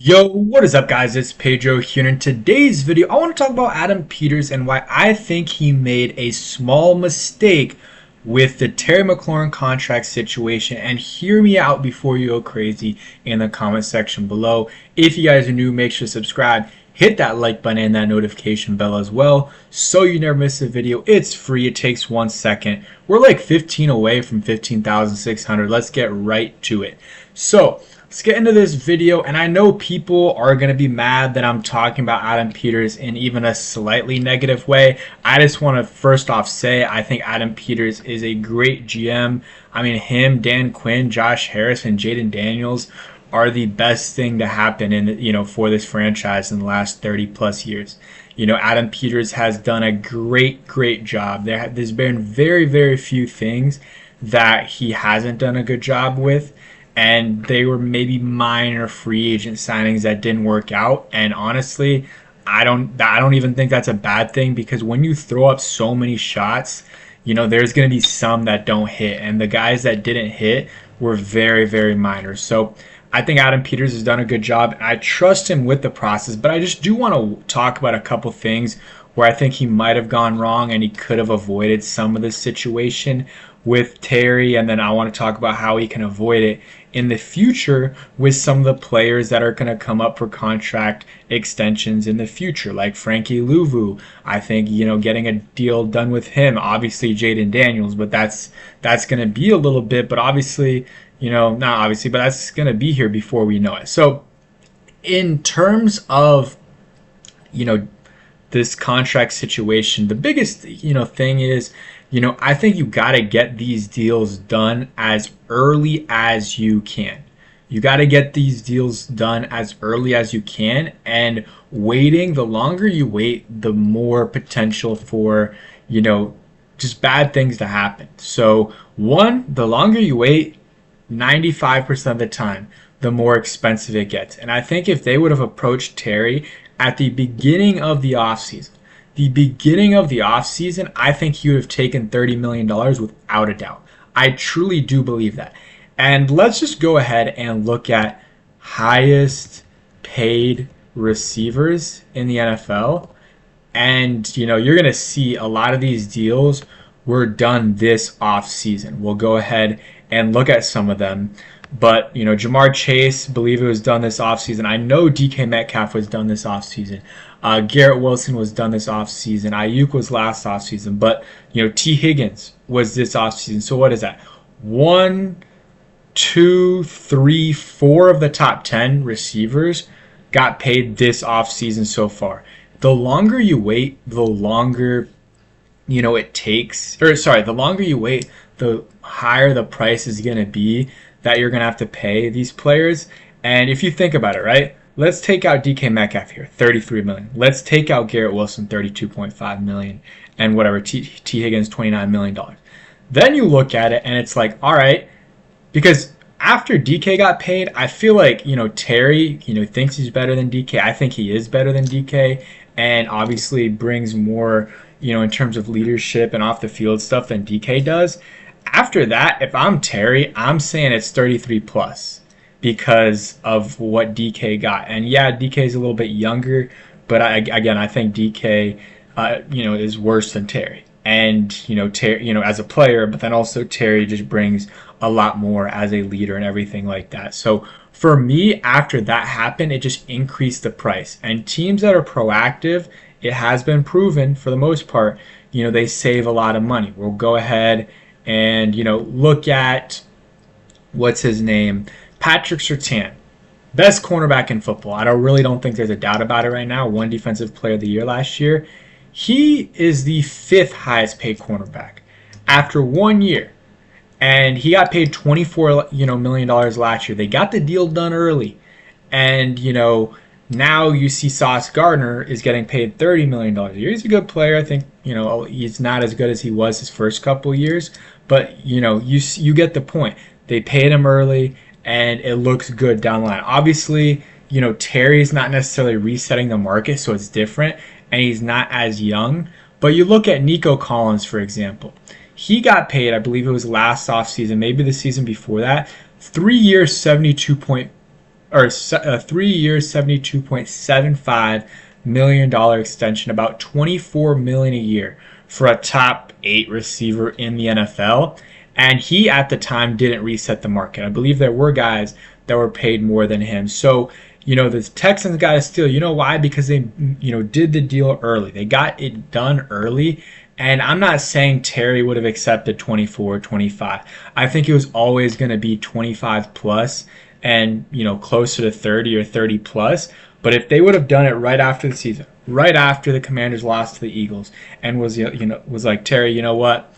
Yo, what is up guys? It's Pedro here. In today's video, I want to talk about Adam Peters and why I think he made a small mistake with the Terry McLaurin contract situation. And hear me out before you go crazy in the comment section below. If you guys are new, make sure to subscribe. Hit that like button and that notification bell as well so you never miss a video. It's free. It takes 1 second. We're like 15 away from 15,600. Let's get right to it. So let's get into this video, and I know people are going to be mad that I'm talking about Adam Peters in even a slightly negative way. I just want to first off say I think Adam Peters is a great GM. I mean, him, Dan Quinn, Josh Harris, and Jaden Daniels are the best thing to happen for this franchise in the last 30 plus years. Adam Peters has done a great job. There's been very few things that he hasn't done a good job with, and they were maybe minor free agent signings that didn't work out. And honestly, I don't even think that's a bad thing, because when you throw up so many shots, there's going to be some that don't hit, and the guys that didn't hit were very minor. So I think Adam Peters has done a good job, and I trust him with the process. But I just do want to talk about a couple things where I think he might have gone wrong and he could have avoided some of this situation with Terry. And then I want to talk about how he can avoid it in the future with some of the players that are going to come up for contract extensions in the future, like Frankie Louvu. I think, getting a deal done with him, obviously Jaden Daniels, but that's going to be a little bit, but obviously, not obviously, but that's going to be here before we know it. So in terms of, this contract situation, the biggest, thing is, I think you got to get these deals done as early as you can. You got to get these deals done as early as you can, and the longer you wait, the more potential for, just bad things to happen. So the longer you wait, 95% of the time, the more expensive it gets. And I think if they would have approached Terry at the beginning of the offseason, I think he would have taken $30 million without a doubt. I truly do believe that. And let's just go ahead and look at highest paid receivers in the NFL. And, you're going to see a lot of these deals were done this offseason. We'll go ahead and look at some of them. But, Jamar Chase, believe it was done this offseason. I know DK Metcalf was done this offseason. Garrett Wilson was done this offseason. Ayuk was last offseason. But, T. Higgins was this offseason. So what is that? 1, 2, 3, 4 of the top 10 receivers got paid this offseason so far. The longer you wait, the longer it takes, the longer you wait, the higher the price is going to be that you're going to have to pay these players. And if you think about it, right, let's take out DK Metcalf here, $33 million. Let's take out Garrett Wilson, $32.5 million, and whatever, T. Higgins, $29 million. Then you look at it and it's like, all right, because after DK got paid, I feel like, Terry, thinks he's better than DK. I think he is better than DK, and obviously brings more, in terms of leadership and off the field stuff than DK does. After that, if I'm Terry, I'm saying it's 33 plus because of what DK got. And yeah, DK is a little bit younger, but I think DK, is worse than Terry. And, Terry, as a player, but then also Terry just brings a lot more as a leader and everything like that. So for me, after that happened, it just increased the price. And teams that are proactive, it has been proven for the most part, they save a lot of money. We'll go ahead and, look at, what's his name? Patrick Surtain. Best cornerback in football. I really don't think there's a doubt about it right now. Won Defensive Player of the Year last year. He is the 5th highest paid cornerback after 1 year. And he got paid $24 million last year. They got the deal done early. And, now you see Sauce Gardner is getting paid $30 million a year. He's a good player. I think, he's not as good as he was his first couple years. But, you get the point. They paid him early, and it looks good down the line. Obviously, Terry's not necessarily resetting the market, so it's different. And he's not as young. But you look at Nico Collins, for example. He got paid, I believe it was last offseason, maybe the season before that, 3 years, or a 3 year, $72.75 million extension, about 24 million a year for a top 8 receiver in the NFL. And he at the time didn't reset the market. I believe there were guys that were paid more than him. So, the Texans got a steal. You know why? Because they, did the deal early. They got it done early. And I'm not saying Terry would have accepted 24, 25. I think it was always going to be 25 plus and, closer to 30 or 30 plus. But if they would have done it right after the season, right after the Commanders lost to the Eagles, and was like, Terry, you know what?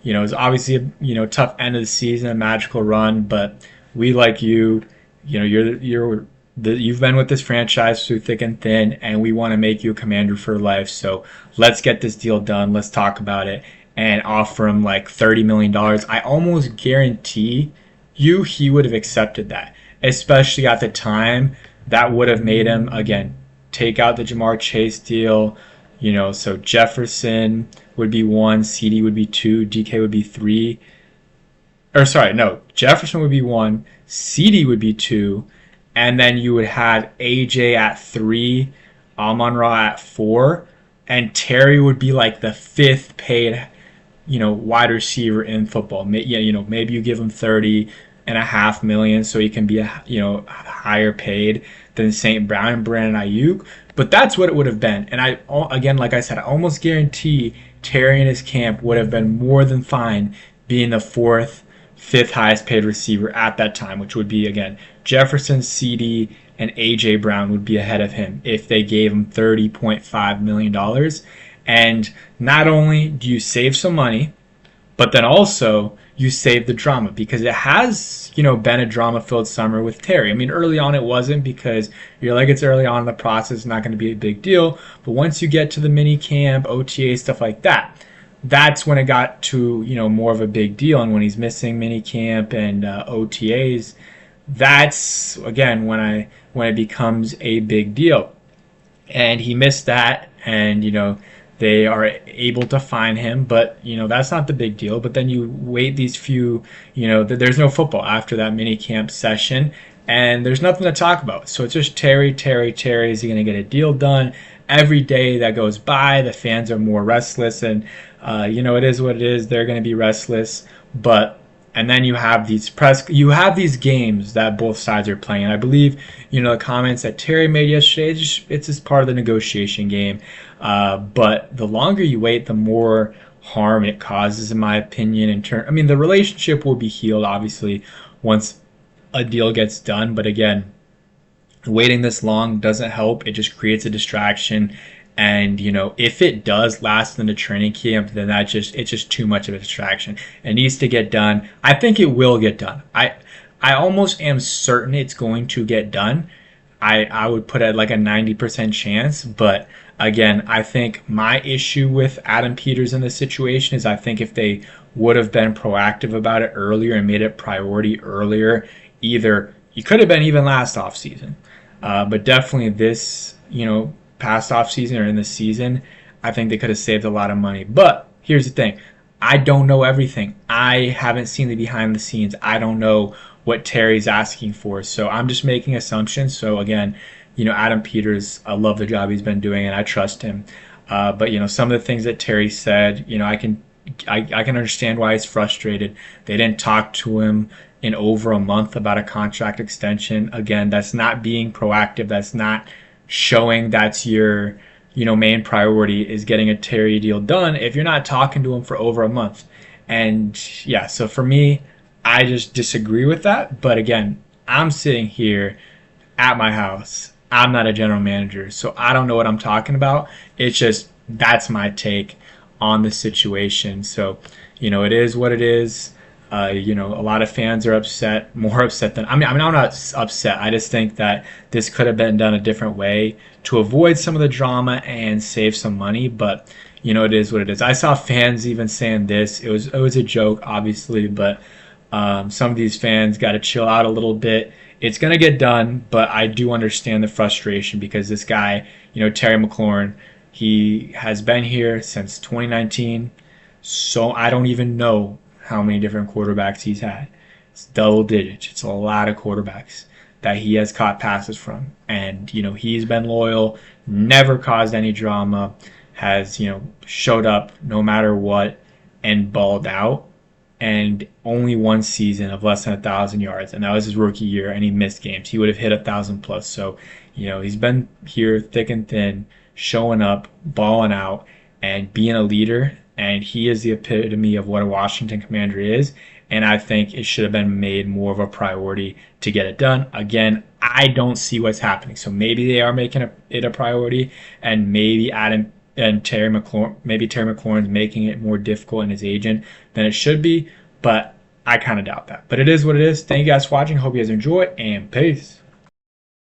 It was obviously a tough end of the season, a magical run, but we like you. You've been with this franchise through thick and thin, and we want to make you a Commander for life. So let's get this deal done. Let's talk about it and offer him like $30 million. I almost guarantee you he would have accepted that, especially at the time. That would have made him, again, take out the Jamar Chase deal. So Jefferson would be 1, CD would be 2, DK would be 3. Or sorry, no, Jefferson would be 1, CD would be 2, and then you would have AJ at 3, Amon-Ra at 4, and Terry would be like the 5th paid, wide receiver in football. Maybe you give him 30.5 million so he can be higher paid than St. Brown and Brandon Ayuk. But that's what it would have been. And again, like I said, I almost guarantee Terry and his camp would have been more than fine being the 4th, 5th highest paid receiver at that time, which would be, again, Jefferson, CD, and A.J. Brown would be ahead of him if they gave him $30.5 million. And not only do you save some money, but then also you save the drama, because it has, been a drama-filled summer with Terry. I mean, early on it wasn't, because you're like, it's early on in the process, it's not going to be a big deal. But once you get to the mini camp, OTA, stuff like that, that's when it got to, more of a big deal. And when he's missing mini camp and OTAs, that's, again, when it becomes a big deal. And he missed that, and, they are able to fine him, but that's not the big deal. But then you wait these few, there's no football after that mini camp session, and there's nothing to talk about. So it's just Terry. Is he going to get a deal done? Every day that goes by, the fans are more restless, and it is what it is. They're going to be restless, and then you have these games that both sides are playing. And I believe, the comments that Terry made yesterday, it's just part of the negotiation game. But the longer you wait, the more harm it causes, in my opinion. The relationship will be healed, obviously, once a deal gets done. But again, waiting this long doesn't help. It just creates a distraction. And, if it does last in the training camp, then it's just too much of a distraction. It needs to get done. I think it will get done. I almost am certain it's going to get done. I would put it like a 90% chance. But again, I think my issue with Adam Peters in this situation is I think if they would have been proactive about it earlier and made it priority earlier, either you could have been even last offseason, but definitely this, past offseason or in the season, I think they could have saved a lot of money. But here's the thing. I don't know everything. I haven't seen the behind the scenes. I don't know what Terry's asking for. So I'm just making assumptions. So again, Adam Peters, I love the job he's been doing and I trust him. But some of the things that Terry said, I can understand why he's frustrated. They didn't talk to him in over a month about a contract extension. Again, that's not being proactive. That's not showing that's your main priority, is getting a Terry deal done if you're not talking to him for over a month. And yeah, so for me, I just disagree with that. But again, I'm sitting here at my house. I'm not a general manager, so I don't know what I'm talking about. It's just, that's my take on the situation. So it is what it is. A lot of fans are upset, more upset than I'm not upset. I just think that this could have been done a different way to avoid some of the drama and save some money. But it is what it is. I saw fans even saying this. It was a joke, obviously, but some of these fans got to chill out a little bit. It's gonna get done, but I do understand the frustration because this guy, Terry McLaurin, he has been here since 2019. So I don't even know how many different quarterbacks he's had. It's double digits. It's a lot of quarterbacks that he has caught passes from. And, he's been loyal, never caused any drama, has, showed up no matter what and balled out. And only one season of less than 1,000 yards, and that was his rookie year, and he missed games. He would have hit 1,000 plus. So, he's been here thick and thin, showing up, balling out, and being a leader. And he is the epitome of what a Washington Commander is. And I think it should have been made more of a priority to get it done. Again, I don't see what's happening. So maybe they are making it a priority, and maybe Adam and Terry McLaurin's making it more difficult in his agent than it should be. But I kind of doubt that. But it is what it is. Thank you guys for watching. Hope you guys enjoy, and peace.